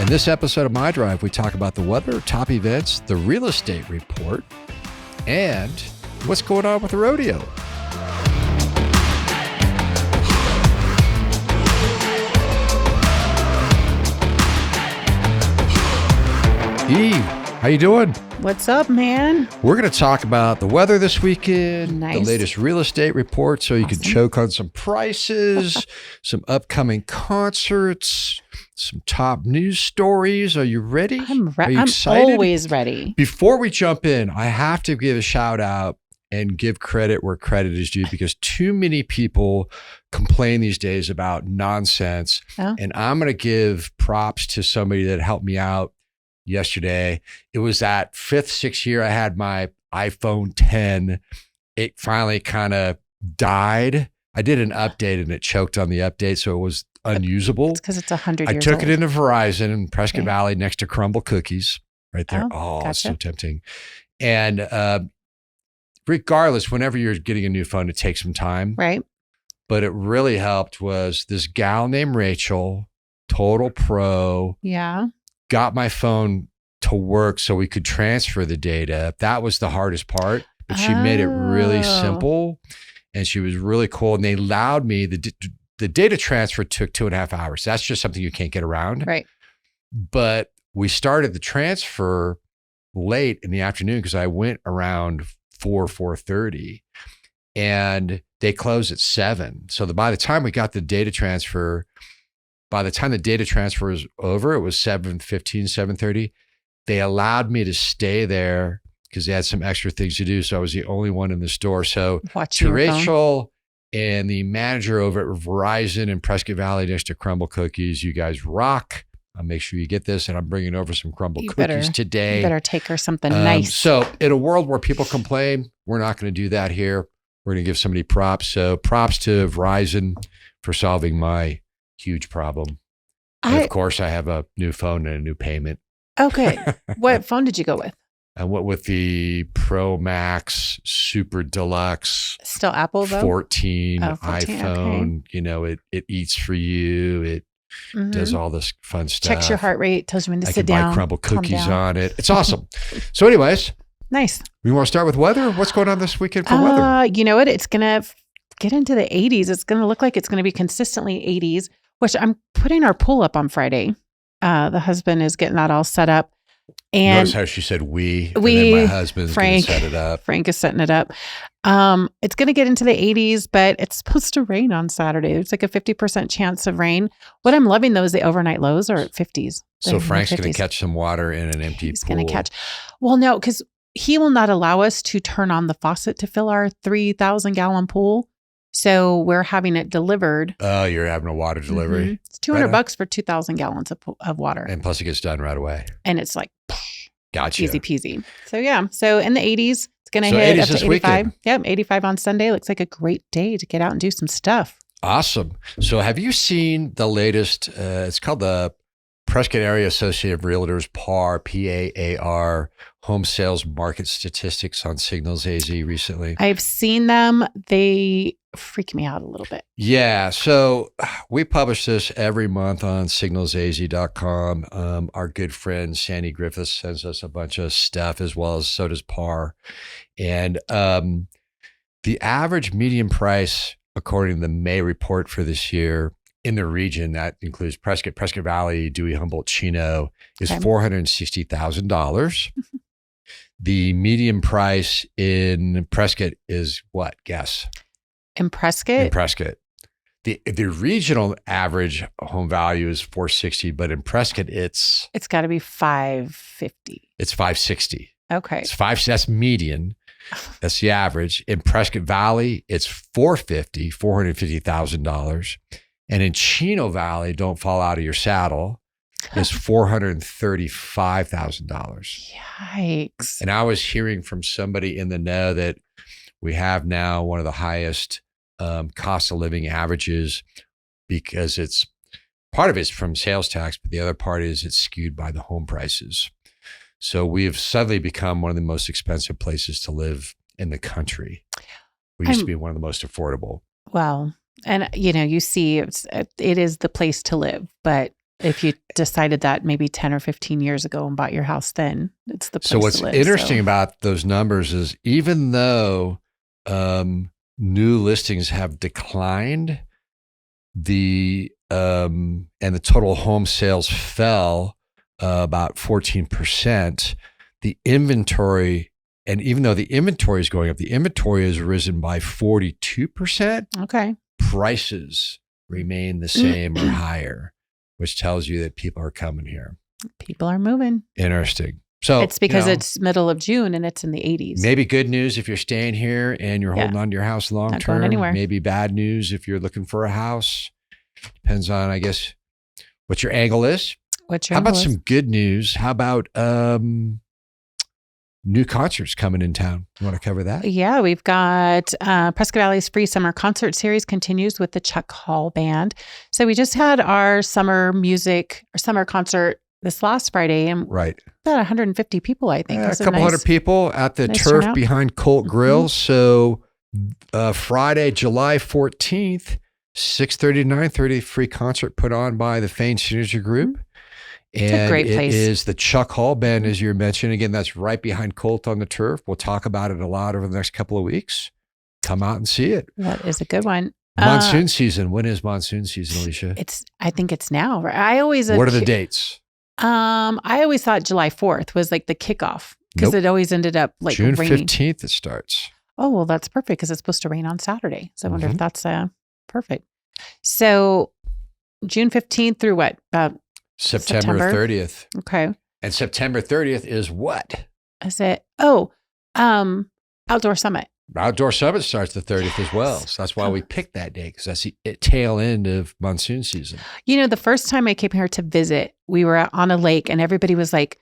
this episode of MyDrive, we talk about the weather, top events, the real estate report, and what's going on with the rodeo. Eve, how you doing? What's up, man? We're going to talk about the weather this weekend, Nice. the latest real estate report so you can choke on some prices, some upcoming concerts, some top news stories. Are you ready? Are you excited? I'm always ready. Before we jump in, I have to give a shout out and give credit where credit is due because too many people complain these days about nonsense. Oh. And I'm going to give props to somebody that helped me out yesterday. It was that 5th, 6th year I had my iPhone 10. It finally kind of died. I did an update and it choked on the update, so it was unusable. It's because it's 100 I years took old. it into Verizon in Prescott Valley next to Crumble Cookies right there. Oh, It's so gotcha. tempting. And regardless, whenever you're getting a new phone, it takes some time. Right? But it really helped was this gal named Rachel, total pro, Yeah. got my phone to work so we could transfer the data. That was the hardest part, but she made it really Oh. simple and she was really cool. And they allowed me, the data transfer took 2.5 hours. That's just something you can't get around. Right. But we started the transfer late in the afternoon because I went around 4:30 and they closed at 7. So by the time we got the data transfer, by the time the data transfer was over, it was 7:15, 7:30. They allowed me to stay there because they had some extra things to do. So I was the only one in the store. So Watching to your phone. Rachel and the manager over at Verizon in Prescott Valley next to Crumble Cookies, you guys rock. I'll make sure you get this. And I'm bringing over some Crumble Cookies today. You better take her something nice. So in a world where people complain, we're not going to do that here. We're going to give somebody props. So props to Verizon for solving my huge problem. And of course, I have a new phone and a new payment. Okay. What phone did you go with? I went with the Pro Max Super Deluxe Still Apple, though? 14 Oh, 14, iPhone. okay. You know, it eats for you. It does all this fun stuff. Checks your heart rate, tells you when to I sit can down. buy Crumble calm Cookies down. on it. It's awesome. So anyways, Nice. we want to start with weather. What's going on this weekend for weather? You know what? It's going to get into the 80s. It's going to look like it's going to be consistently 80s, which I'm putting our pool up on Friday. The husband is getting that all set up. And Notice how she said we, and we, then my husband's going Frank, to set it up. Frank is setting it up. It's going to get into the 80s, but it's supposed to rain on Saturday. There's like a 50% chance of rain. What I'm loving, though, is the overnight lows are at 50s. So They're Frank's going to 50s. catch some water in an empty He's pool. going to catch. Well, no, because he will not allow us to turn on the faucet to fill our 3,000-gallon pool. So we're having it delivered. Oh, you're having a water delivery. Mhm. It's $200 Right on. for 2,000 gallons of water. And plus it gets done right away. And it's like Gotcha. easy peasy. So yeah. So in the 80s, it's going to So hit 80s up to this 85. weekend. Yep. 85 on Sunday. Looks like a great day to get out and do some stuff. Awesome. So have you seen the latest, it's called the Prescott Area Associated of Realtors PAR, PAAR, home sales market statistics on Signals AZ recently? I've seen them. They freak me out a little bit. Yeah. So we publish this every month on signalsaz.com. Our good friend Sandy Griffiths sends us a bunch of stuff as well as so does PAR. And the average median price, according to the May report for this year in the region, that includes Prescott, Prescott Valley, Dewey, Humboldt, Chino, is Okay. $460,000. The median price in Prescott is what? Guess. In Prescott, In Prescott. The regional average home value is $460, but in Prescott it's it's got to be $550. $560. Okay. It's that's median. That's the average. In Prescott Valley, it's $450,000. And in Chino Valley, don't fall out of your saddle, is $435,000. Yikes. And I was hearing from somebody in the know that we have now one of the highest cost of living averages because it's part of it's from sales tax, but the other part is it's skewed by the home prices. So we have suddenly become one of the most expensive places to live in the country. We used to be one of the most affordable. Well, and you know, you see it is the place to live, but if you decided that maybe 10 or 15 years ago and bought your house then, it's the place So what's to live. interesting about those numbers is even though new listings have declined, the and the total home sales fell about 14%, the inventory, and even though the inventory is going up, the inventory has risen by 42%. Okay. Prices remain the same or higher, which tells you that people are coming here. People are moving. Interesting. So it's because it's middle of June and it's in the 80s. Maybe good news if you're staying here and you're holding on to your house long Not term. going anywhere. Maybe bad news if you're looking for a house. Depends on, I guess, what your angle is. How about some good news? How about new concerts coming in town? You want to cover that? Yeah, we've got Prescott Valley's free summer concert series continues with the Chuck Hall Band. So we just had our summer concert this last Friday, and right, about 150 people, I think. A couple hundred people at the turf turnout behind Colt Grill. So Friday, July 14th, 6:30 to 9:30, free concert put on by the Fane Signature Group. It's a great place. It is the Chuck Hall Band, as you mentioned. Again, that's right behind Colt on the turf. We'll talk about it a lot over the next couple of weeks. Come out and see it. That is a good one. Monsoon season. When is monsoon season, Elicia? I think it's now. Right? What are the dates? I always thought July 4th was like the kickoff because it always ended up like June raining. 15th it starts. Oh, well, that's perfect because it's supposed to rain on Saturday. So I wonder if that's perfect. So June 15th through what? About September 30th. Okay. And September 30th is what? Is it? Outdoor Summit. Outdoor Summit starts the 30th as well. So that's why we picked that day, because that's the tail end of monsoon season. You know, the first time I came here to visit, we were on a lake and everybody was like,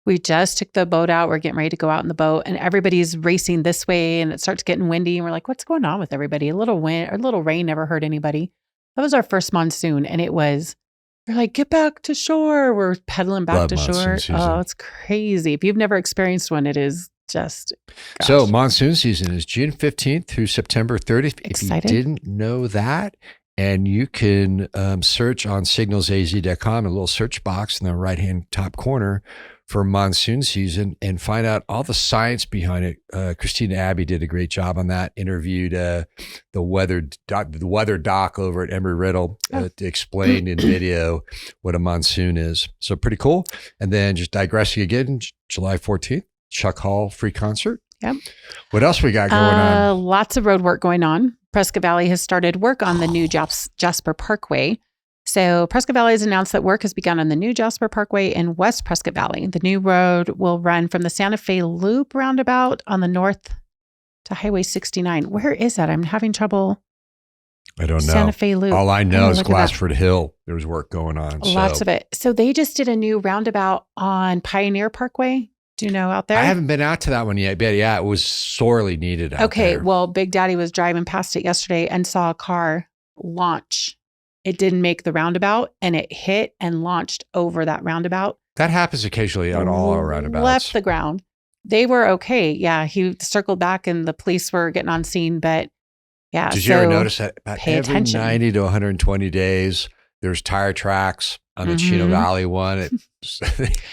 we just took the boat out. We're getting ready to go out in the boat and everybody's racing this way and it starts getting windy. And we're like, what's going on with everybody? A little wind or a little rain never hurt anybody. That was our first monsoon. And we're like, get back to shore. We're pedaling back to shore. Season. Oh, it's crazy. If you've never experienced one, it is just, gosh. So monsoon season is June 15th through September 30th. Excited? If you didn't know that, and you can search on signalsaz.com, a little search box in the right-hand top corner for monsoon season and find out all the science behind it. Christina Abbey did a great job on that, interviewed the weather doc over at Embry-Riddle to explain in video what a monsoon is. So pretty cool. And then just digressing again, July 14th, Chuck Hall free concert. Yep. What else we got going on? Lots of road work going on. Prescott Valley has started work on the new Jasper Parkway. So Prescott Valley has announced that work has begun on the new Jasper Parkway in West Prescott Valley. The new road will run from the Santa Fe Loop roundabout on the north to Highway 69. Where is that? I'm having trouble. I don't know. Santa Fe Loop. All I know is Glassford Hill. There was work going on. Lots of it. So they just did a new roundabout on Pioneer Parkway. Do you know out there? I haven't been out to that one yet, but yeah, it was sorely needed out there. Well, Big Daddy was driving past it yesterday and saw a car launch. It didn't make the roundabout and it hit and launched over that roundabout. That happens occasionally on all our roundabouts. Left the ground. They were okay. Yeah, he circled back and the police were getting on scene, but yeah. Did you ever notice that about every attention. 90 to 120 days, there's tire tracks on the Chino Valley one, and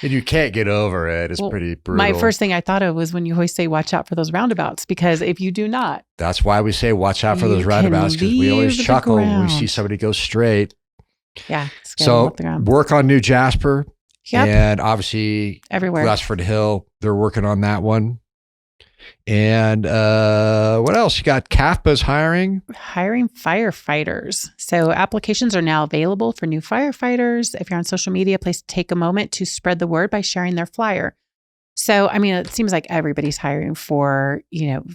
you can't get over it. It's pretty brutal. My first thing I thought of was when you always say, watch out for those roundabouts, because if you do not. That's why we say, watch out for those roundabouts, because we always chuckle when we see somebody go straight. Yeah. So work on New Jasper. Yep. And obviously everywhere. Glassford Hill, they're working on that one. And what else? You got CAFPA's hiring firefighters. So applications are now available for new firefighters. If you're on social media, please take a moment to spread the word by sharing their flyer. So, I mean, it seems like everybody's hiring for,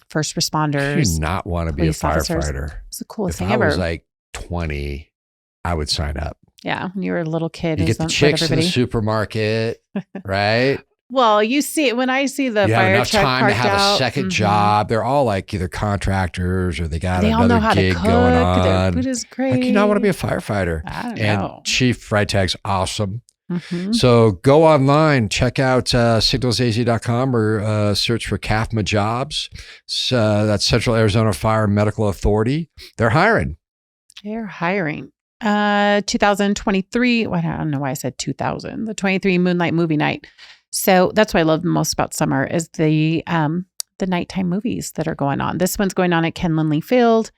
first responders. You do not want to be a firefighter. It's the coolest thing ever. ever. If I was like 20, I would sign up. Yeah, when you were a little kid. You get the chicks in the supermarket, right? Well, you see it when I see the you fire have enough truck time to have out. a second job. They're all like either contractors or they got they another all know how gig to cook. going on. Their food is great. How can you not want to be a firefighter? I don't and know. Chief Freitag's awesome. So go online, check out signalsaz.com or search for CAFMA jobs. That's Central Arizona Fire Medical Authority. They're hiring. They're hiring. 2023. Well, I don't know why I said 2000. The 23 Moonlight Movie Night. So that's what I love the most about summer is the nighttime movies that are going on. This one's going on at Ken Lindley Field.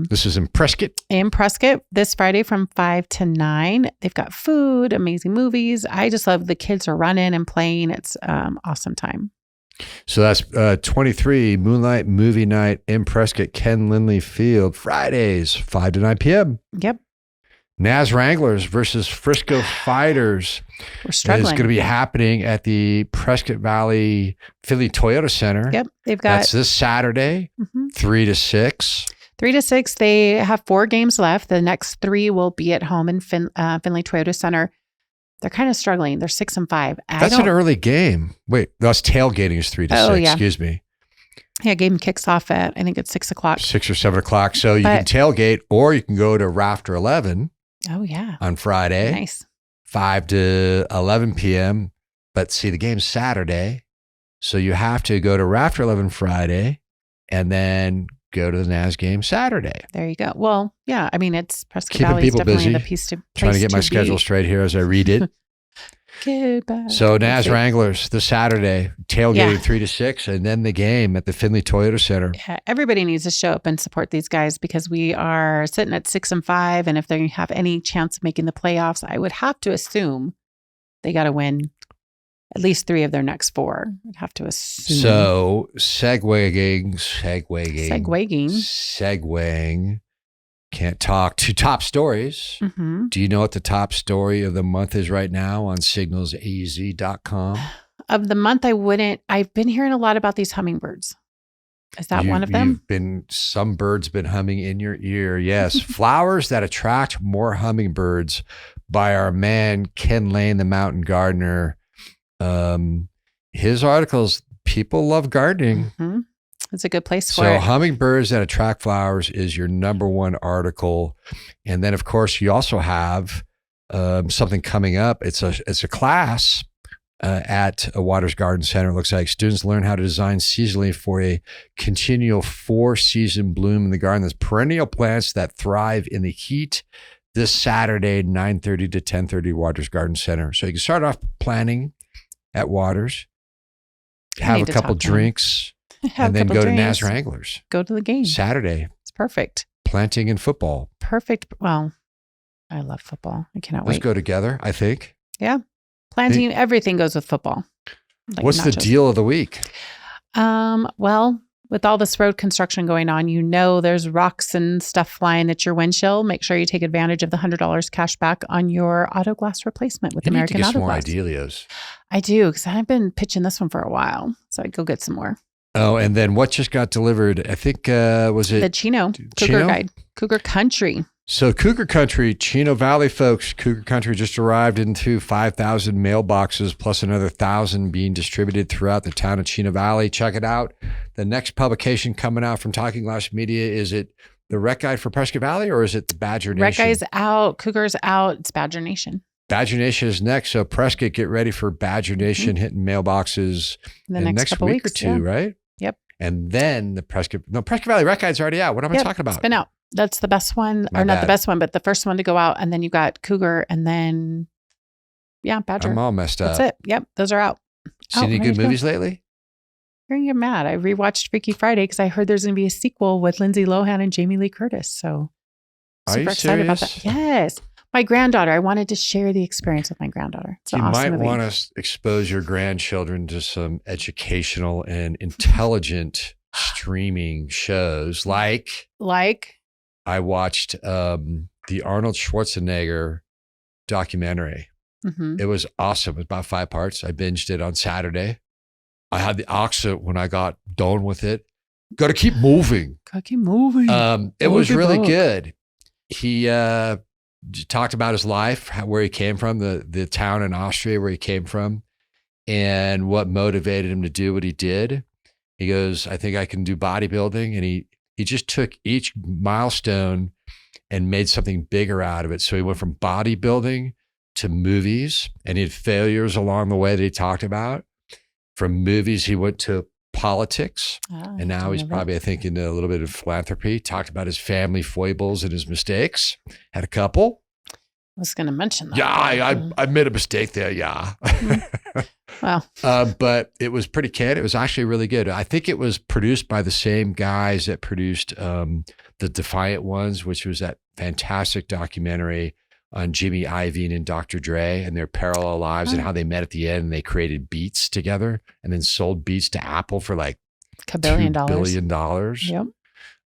This is in Prescott. In Prescott this Friday from 5 to 9. They've got food, amazing movies. I just love the kids are running and playing. It's awesome time. So that's 23 Moonlight Movie Night in Prescott, Ken Lindley Field, Fridays, 5 to 9 p.m. Yep. Naz Wranglers versus Frisco Fighters We're struggling. is going to be happening at the Prescott Valley Philly Toyota Center. Yep. They've got That's this Saturday, 3 to 6. 3 to 6. They have 4 games left. The next 3 will be at home in Finley Toyota Center. They're kind of struggling. They're 6 and 5. That's an early game. Wait, that's tailgating is 3 to 6. Yeah. Excuse me. Yeah, game kicks off at, I think it's 6 o'clock. 6 or 7 o'clock. So you can tailgate or you can go to Rafter 11 Oh, yeah. on Friday, Nice. 5 to 11 p.m. But see, the game's Saturday. So you have to go to Rafter 11 Friday and then go to the Naz game Saturday. There you go. Well, yeah, I mean, it's Prescott Keeping Valley is people definitely busy. the place to Trying to get my schedule straight here as I read it. So Naz Wranglers this Saturday, tailgating 3 to 6, and then the game at the Finley Toyota Center. Yeah, everybody needs to show up and support these guys because we are sitting at 6 and 5. And if they have any chance of making the playoffs, I would have to assume they got to win at least 3 of their next 4. I'd have to assume. So segueing. Can't talk to top stories. Mm-hmm. Do you know what the top story of the month is right now on signalsaz.com? Of the month, I wouldn't. I've been hearing a lot about these hummingbirds. Is that one of them? Some birds been humming in your ear. Yes. Flowers that attract more hummingbirds by our man, Ken Lane, the mountain gardener. His articles, people love gardening. Mm-hmm. It's a good place for it. So hummingbirds that attract flowers is your number one article. And then, of course, you also have something coming up. It's a class at a Waters Garden Center. It looks like students learn how to design seasonally for a continual 4-season bloom in the garden. There's perennial plants that thrive in the heat. This Saturday, 9:30 to 10:30, Waters Garden Center. So you can start off planning at Waters, have a couple drinks, and then go to Naz Wranglers. Go to the game. Saturday. It's perfect. Planting and football. Perfect. Well, I love football. I cannot wait. Let's go together, I think. Yeah. Planting, everything goes with football. Like what's the deal of the week? Well, with all this road construction going on, there's rocks and stuff flying at your windshield. Make sure you take advantage of the $100 cash back on your auto glass replacement with American Auto Glass. You need to get some more Idelios. I do, because I've been pitching this one for a while. So I'd go get some more. Oh, and then what just got delivered? I think, was it? The Chino Cougar Guide. Cougar Country. So Cougar Country, Chino Valley folks, Cougar Country just arrived into 5,000 mailboxes plus another 1,000 being distributed throughout the town of Chino Valley. Check it out. The next publication coming out from Talking Glass Media, is it the Rec Guide for Prescott Valley or is it the Badger Nation? Rec Guide's out. Cougar's out. It's Badger Nation. Badger Nation is next. So Prescott, get ready for Badger Nation hitting mailboxes in the next couple week or two, right? Yep. And then the Prescott Valley Rec Guide's already out. What am I talking about? It's been out. That's the best one, not the best one, but the first one to go out. And then you got Cougar and then, Badger. I'm all messed up. That's it. Yep. Those are out. Seen any good movies lately? You're going to get mad. I rewatched Freaky Friday because I heard there's going to be a sequel with Lindsay Lohan and Jamie Lee Curtis. So super excited about that. Yes. My granddaughter, I wanted to share the experience with my granddaughter. It's an awesome movie. You might want to expose your grandchildren to some educational and intelligent streaming shows like I watched the Arnold Schwarzenegger documentary. Mm-hmm. It was awesome. It was about 5 parts. I binged it on Saturday. I had the oxygen when I got done with it. Got to keep moving. It was really good. He talked about his life, where he came from, the town in Austria where he came from, and what motivated him to do what he did. He goes, I think I can do bodybuilding. And he just took each milestone and made something bigger out of it. So he went from bodybuilding to movies, and he had failures along the way that he talked about. From movies, he went to politics. And now he's probably, I think, into a little bit of philanthropy. Talked about his family foibles and his mistakes. Had a couple. I was going to mention that. Yeah, I made a mistake there. Yeah. Well, but it was pretty candid. It was actually really good. I think it was produced by the same guys that produced The Defiant Ones, which was that fantastic documentary on Jimmy Iovine and Dr. Dre and their parallel lives and how they met at the end and they created Beats together and then sold Beats to Apple for like $1 billion. $2 billion.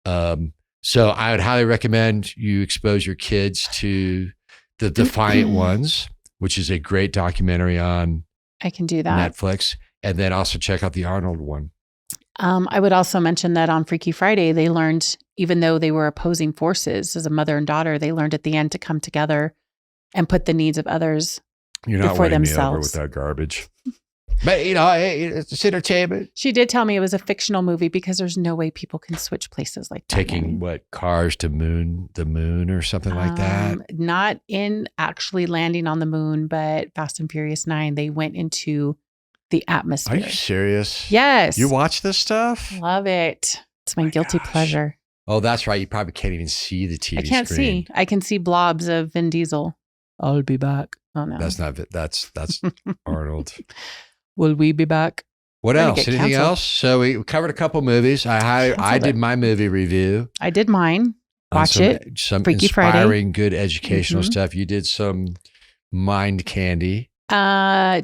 Yep. So I would highly recommend you expose your kids to The Defiant Ones, which is a great documentary on I can do that. Netflix. And then also check out the Arnold one. I would also mention that on Freaky Friday, they learned, even though they were opposing forces as a mother and daughter, they learned at the end to come together and put the needs of others You're not before winning me over themselves. with that garbage. But, you know, hey, it's entertainment. She did tell me it was a fictional movie because there's no way people can switch places like that. Taking cars to the moon or something like that? Not in actually landing on the moon, but Fast and Furious 9, they went into the atmosphere. Are you serious? Yes. You watch this stuff? Love it. It's my guilty pleasure. Oh, that's right. You probably can't even see the TV I can't screen. see. I can see blobs of Vin Diesel. I'll be back. Oh, no. That's not it. That's Arnold. Will we be back? What Gonna else? get Anything canceled. else? So we covered a couple movies. I did my movie review. I did mine. Watch it. Some Freaky Friday. inspiring, good educational Mhm. stuff. You did some mind candy.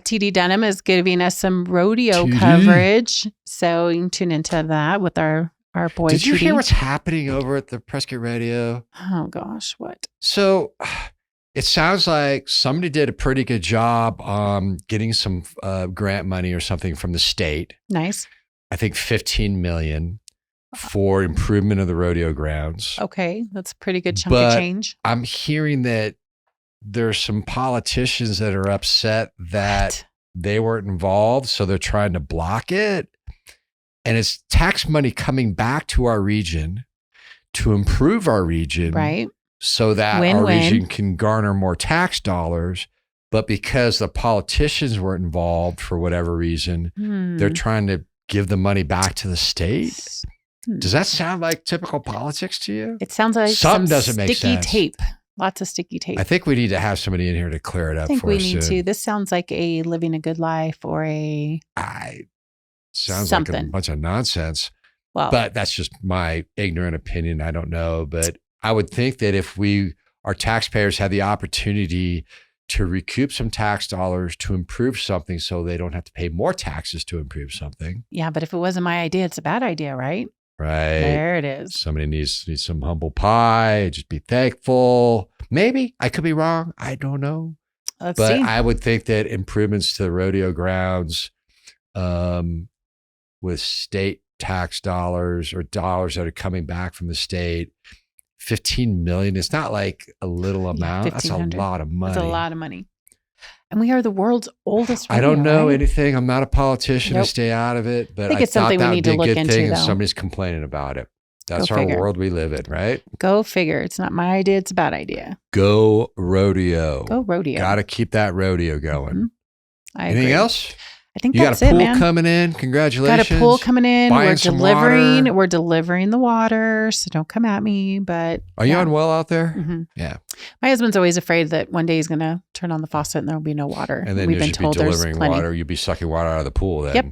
TD Dunham is giving us some rodeo TD. coverage. So you can tune into that with our boy Did you TD. hear what's happening over at the Prescott Radio? Oh, gosh. What? So it sounds like somebody did a pretty good job getting some grant money or something from the state. Nice. I think $15 million for improvement of the rodeo grounds. Okay. That's a pretty good chunk But of change. I'm hearing that there's some politicians that are upset that they weren't involved, so they're trying to block it. And it's tax money coming back to our region to improve our region. Right. So that Win-win. our region can garner more tax dollars. But because the politicians weren't involved for whatever reason, they're trying to give the money back to the state. Does that sound like typical politics to you? It sounds like Something some doesn't make sticky sense. tape. Lots of sticky tape. I think we need to have somebody in here to clear it up I think for we us need soon. to. This sounds like a living a good life or a Sounds like a something. bunch of nonsense. well. But that's just my ignorant opinion. I don't know. But I would think that if our taxpayers had the opportunity to recoup some tax dollars to improve something so they don't have to pay more taxes to improve something. Yeah, but if it wasn't my idea, it's a bad idea, right? Right. There it is. Somebody needs some humble pie. Just be thankful. Maybe. I could be wrong. I don't know. Let's But see. I would think that improvements to the rodeo grounds with state tax dollars or dollars that are coming back from the state, $15 million. It's not like a little amount. That's a $1,500. lot of money. That's a lot of money. And we are the world's oldest I rodeo, don't know right? anything. I'm not a politician. I Nope. stay out of it. But I think it's something thought we that need would to be a look good thing into, and though. somebody's complaining about it. That's Go our figure. world we live in, right? Go figure. It's not my idea. It's a bad idea. Go rodeo. Go rodeo. Got to keep that rodeo going. Mhm. I Anything agree. else? I think You got that's a pool it, man. coming in. Congratulations. Got a pool coming in. Buying We're some delivering. water. We're delivering the water. So don't come at me. But Are you on well out there? Mhm. Yeah. My husband's always afraid that one day he's going to turn on the faucet and there will be no water. And then We've you been should be told there's delivering plenty. water. You'd be sucking water out of the pool then. Yep.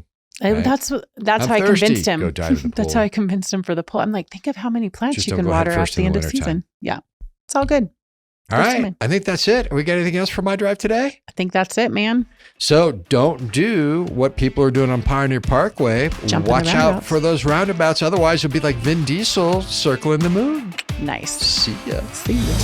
Right. That's I'm how I thirsty. convinced him. Go dive in the That's pool. how I convinced him for the pool. I'm like, think of how many plants Just you don't can go head water at first the in end the of wintertime. season. Yeah. It's all good. All Thanks, right. man. I think that's it. We got anything else for MyDrive today? I think that's it, man. So don't do what people are doing on Pioneer Parkway. Jump in the Watch out roundabouts. for those roundabouts. Otherwise, you'll be like Vin Diesel circling the moon. Nice. See ya. See ya.